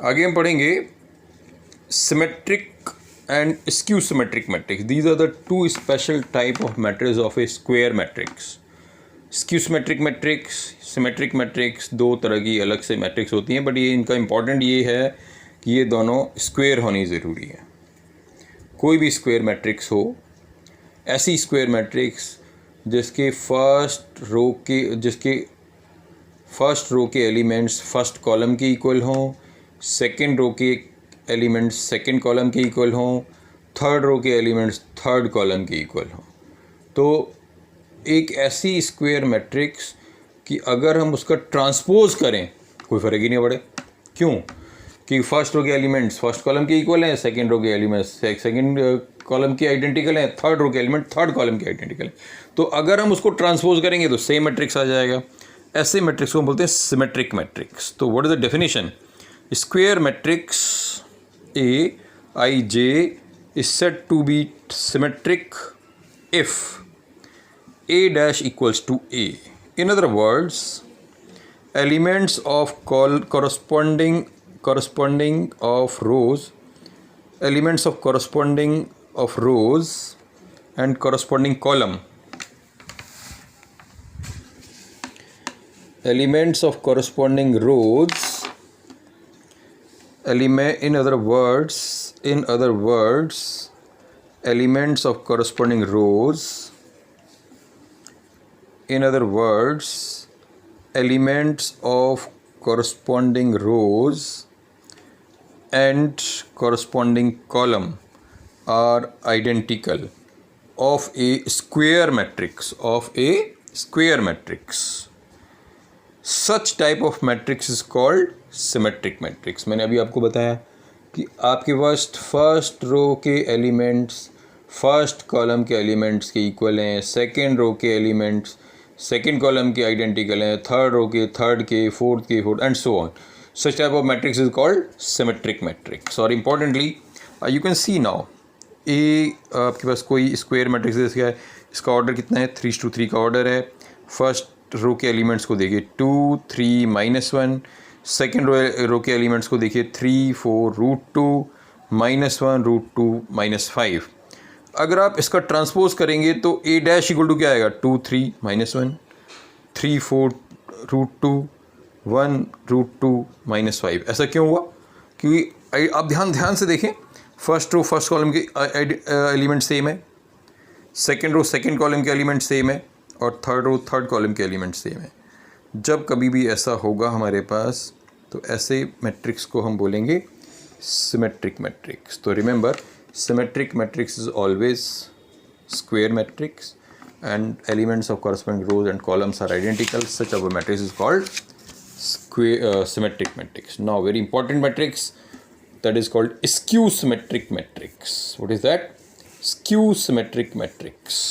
आगे हम पढ़ेंगे symmetric and skew symmetric matrix. These are the two special type of matrix of a square matrix. Skew symmetric matrix, symmetric matrix, दो तरह की अलग से मैट्रिक्स होती हैं, बट ये इनका इम्पॉर्टेंट ये है कि ये दोनों स्क्वायर होनी ज़रूरी है. कोई भी स्क्वायर मैट्रिक्स हो, ऐसी स्क्वायर मैट्रिक्स जिसके फर्स्ट रो के एलिमेंट्स फर्स्ट कॉलम के इक्वल हों, सेकंड रो के एलिमेंट्स सेकंड कॉलम के इक्वल हों, थर्ड रो के एलिमेंट्स थर्ड कॉलम के इक्वल हों. तो एक ऐसी स्क्वायर मैट्रिक्स कि अगर हम उसका ट्रांसपोज करें कोई फ़र्क ही नहीं पड़े. क्यों? कि फर्स्ट रो के एलिमेंट्स फर्स्ट कॉलम के इक्वल हैं, सेकंड रो के एलिमेंट्स सेकंड कॉलम के आइडेंटिकल हैं, थर्ड रो के एलिमेंट थर्ड कॉलम के आइडेंटिकल हैं. तो अगर हम उसको ट्रांसपोज करेंगे तो सेम मैट्रिक्स आ जाएगा. ऐसे मैट्रिक्स को हम बोलते हैं सिमेट्रिक मैट्रिक्स. तो what is the definition? Square matrix A I J is said to be symmetric if A dash equals to A. In other words, elements of corresponding of rows and corresponding column. Elements of corresponding rows. In other words, elements of corresponding rows. In other words, elements of corresponding rows and corresponding column are identical of a square matrix. Such type of matrix is called symmetric matrix. मैंने अभी आपको बताया कि आपके पास first row के elements first column के elements के equal हैं, सेकेंड रो के एलिमेंट्स सेकेंड कॉलम के आइडेंटिकल हैं, थर्ड रो के थर्ड के fourth and so on. Such type of matrix is called symmetric matrix. और importantly you can see now a आपके पास कोई स्क्वायर मैट्रिक्स है, इसका ऑर्डर कितना है? 3:3 का ऑर्डर है. फर्स्ट रो के एलिमेंट्स को देखिए 2 3 -1, सेकेंड रो के एलिमेंट्स को देखिए 3 4 √2 -1 √2 -5. अगर आप इसका ट्रांसपोज करेंगे तो ए डैश इक्वल टू क्या आएगा? 2 3 -1 3 4 √2 1 √2 -5. ऐसा क्यों हुआ? क्योंकि आप ध्यान से देखें, फर्स्ट रो फर्स्ट कॉलम के एलिमेंट सेम है, सेकेंड रो सेकेंड कॉलम के एलिमेंट सेम है, और थर्ड रो थर्ड कॉलम के एलिमेंट सेम है. जब कभी भी ऐसा होगा हमारे पास तो ऐसे मैट्रिक्स को हम बोलेंगे सिमेट्रिक मैट्रिक्स. तो remember, symmetric matrix is always square matrix and elements of corresponding rows and columns are identical. Such of a matrix is called symmetric matrix. Now very important matrix that is called skew symmetric matrix. What is that? Skew symmetric matrix.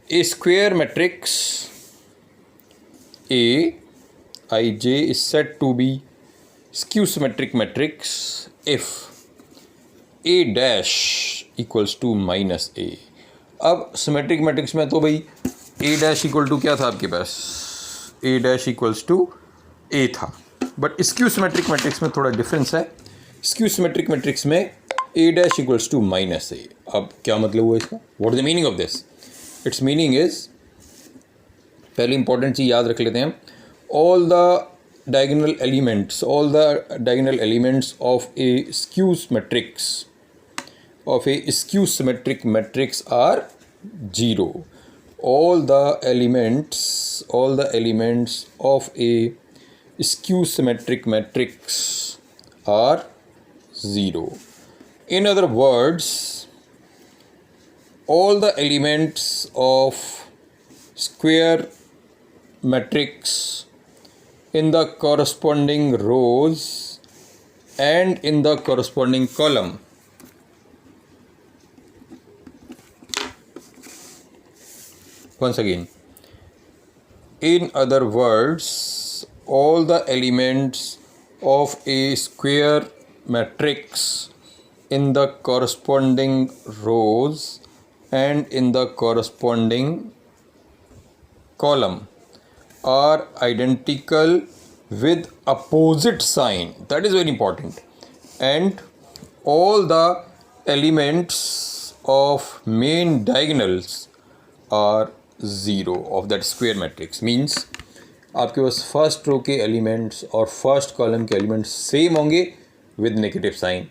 A square matrix A IJ is said to be skew symmetric matrix if A dash equals to -A. अब symmetric matrix में तो भाई A dash equal to क्या था आपके पास? A dash equals to A था. But skew symmetric matrix में थोड़ा डिफरेंस है. स्क्यू सिमेट्रिक मैट्रिक्स में A dash equals to -A. अब क्या मतलब हुआ इसका? What is the meaning of this? It's meaning is, पहले इंपॉर्टेंट चीज़ याद रख लेते हैं. All the diagonal elements of a skew symmetric matrix are 0. All the elements of a skew symmetric matrix are 0. In other words, all the elements of square matrix in the corresponding rows and in the corresponding column once again, in other words, all the elements of a square matrix in the corresponding rows and in the corresponding column are identical with opposite sign, that is very important, and all the elements of main diagonals are 0 of that square matrix. Means आपके पास first row के elements और first column के elements same होंगे with negative sign,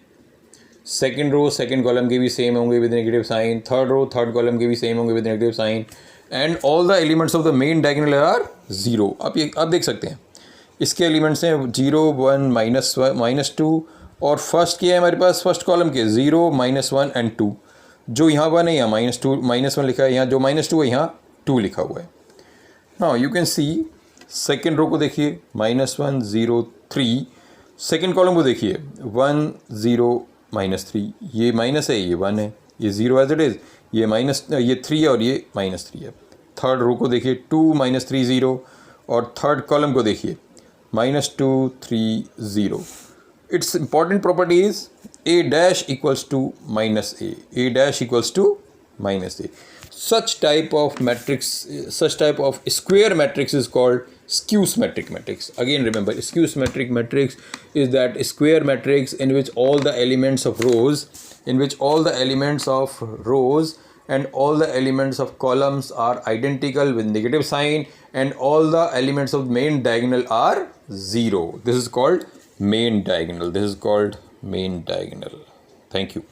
second row second column के भी same होंगे with negative sign, third row third column के भी सेम होंगे with negative sign, and all the elements of the main diagonal are 0. आप देख सकते हैं इसके एलिमेंट्स हैं 0 1 -2 और फर्स्ट के है हमारे पास फर्स्ट कॉलम के 0 -1 एंड 2. जो यहाँ 1 है यहाँ -1 लिखा है, यहाँ जो -2 है यहाँ 2 लिखा हुआ है. Now you can see second row को देखिए -1 0 3, सेकेंड कॉलम को देखिए 1 0 -3, ये माइनस है ये 1 है, ये 0 एज इट इज़, ये 3 है और ये -3 है. थर्ड रो को देखिए 2 -3 0 और थर्ड कॉलम को देखिए -2 3 0. Its important property is a dash equals to minus a dash equals to minus a. Such type of matrix, such type of square matrix is called skew symmetric matrix. Again remember, skew symmetric matrix is that square matrix in which all the elements of rows, and all the elements of columns are identical with negative sign, and all the elements of main diagonal are 0. This is called main diagonal. Thank you.